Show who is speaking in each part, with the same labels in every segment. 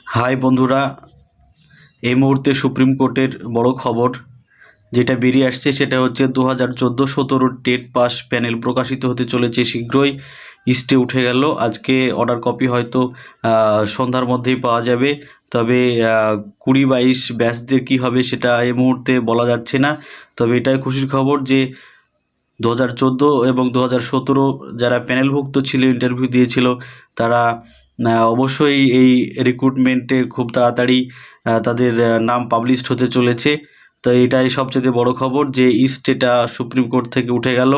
Speaker 1: High বন্ধুরা, এই মুহূর্তে সুপ্রিম কোর্টের বড় খবর যেটা বেরিয়ে আসছে সেটা হচ্ছে 2014-17 টেট পাস প্যানেল প্রকাশিত হতে চলেছে শীঘ্রই। স্টে উঠে গেল। আজকে অর্ডার কপি হয়তো সন্ধ্যার মধ্যেই পাওয়া যাবে, তবে 20-22 ব্যাচদের কী হবে সেটা এই মুহূর্তে বলা যাচ্ছে না। তবে এটাই খুশির খবর যে 2014 এবং 2017 যারা প্যানেলভুক্ত ছিল, ইন্টারভিউ দিয়েছিল, তারা অবশ্যই এই রিক্রুটমেন্টে খুব তাড়াতাড়ি তাদের নাম পাবলিশড হতে চলেছে। তো এটাই সবচেয়ে বড় খবর যে স্টেটা সুপ্রিম কোর্ট থেকে উঠে গেল,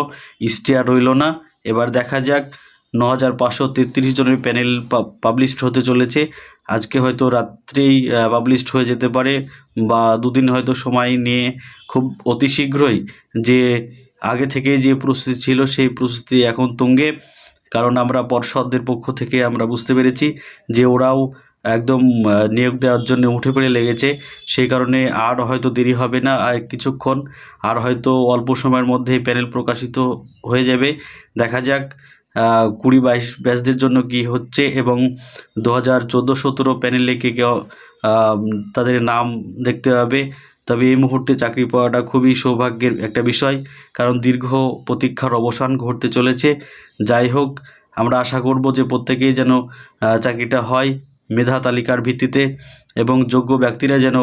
Speaker 1: স্টে আর রইল না। এবার দেখা যাক 9533 জনের প্যানেল পাবলিশড হতে চলেছে। আজকে হয়তো রাত্রেই পাবলিশড হয়ে যেতে পারে, বা দুদিন হয়তো সময় নিয়ে খুব অতি শীঘ্রই। যে আগে থেকে যে প্রস্তুতি ছিল সেই প্রস্তুতি এখন তুঙ্গে, কারণ আমরা পর্ষদের পক্ষ থেকে আমরা বুঝতে পেরেছি যে ওরাও একদম নিয়োগ দেওয়ার জন্য উঠে পড়ে লেগেছে। সেই কারণে আর হয়তো দেরি হবে না, আর কিছুক্ষণ, আর হয়তো অল্প সময়ের মধ্যেই প্যানেল প্রকাশিত হয়ে যাবে। দেখা যাক 20-22 ব্যাচদের জন্য কি হচ্ছে, এবং 2014-17 প্যানেলে কে কে তাদের নাম দেখতে হবে। তবে এই মুহূর্তে চাকরি পাওয়াটা খুবই সৌভাগ্যের একটা বিষয়, কারণ দীর্ঘ প্রতীক্ষার অবসান ঘটতে চলেছে। যাই হোক, আমরা আশা করব যে প্রত্যেকেই যেন চাকরিটা হয় মেধা তালিকার ভিত্তিতে, এবং যোগ্য ব্যক্তিরা যেন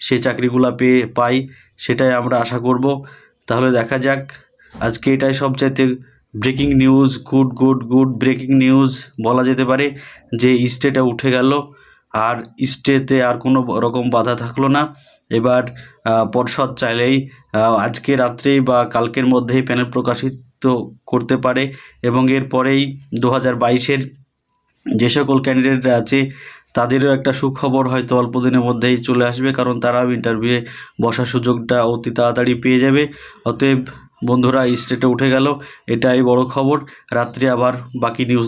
Speaker 1: সেই চাকরিগুলো পায়, সেটাই আমরা আশা করব। তাহলে দেখা যাক। আজকে এটাই সবচাইতে breaking news, good good good breaking news বলা যেতে পারে, যে স্টেটা উঠে গেল, আর স্টেতে আর কোনো রকম বাধা থাকলো না। এবার পর্ষদ চাইলেই আজকে রাত্রেই বা কালকের মধ্যেই প্যানেল প্রকাশিত করতে পারে, এবং এরপরেই 2022-এর যে সকল ক্যান্ডিডেটরা আছে তাদেরও একটা সুখবর হয়তো অল্প দিনের মধ্যেই চলে আসবে, কারণ তারাও ইন্টারভিউয়ে বসার সুযোগটা অতি তাড়াতাড়ি পেয়ে যাবে। অতএব বন্ধুরা, স্টেটে উঠে গেল, এটাই বড় খবর। রাত্রে আবার বাকি নিউজ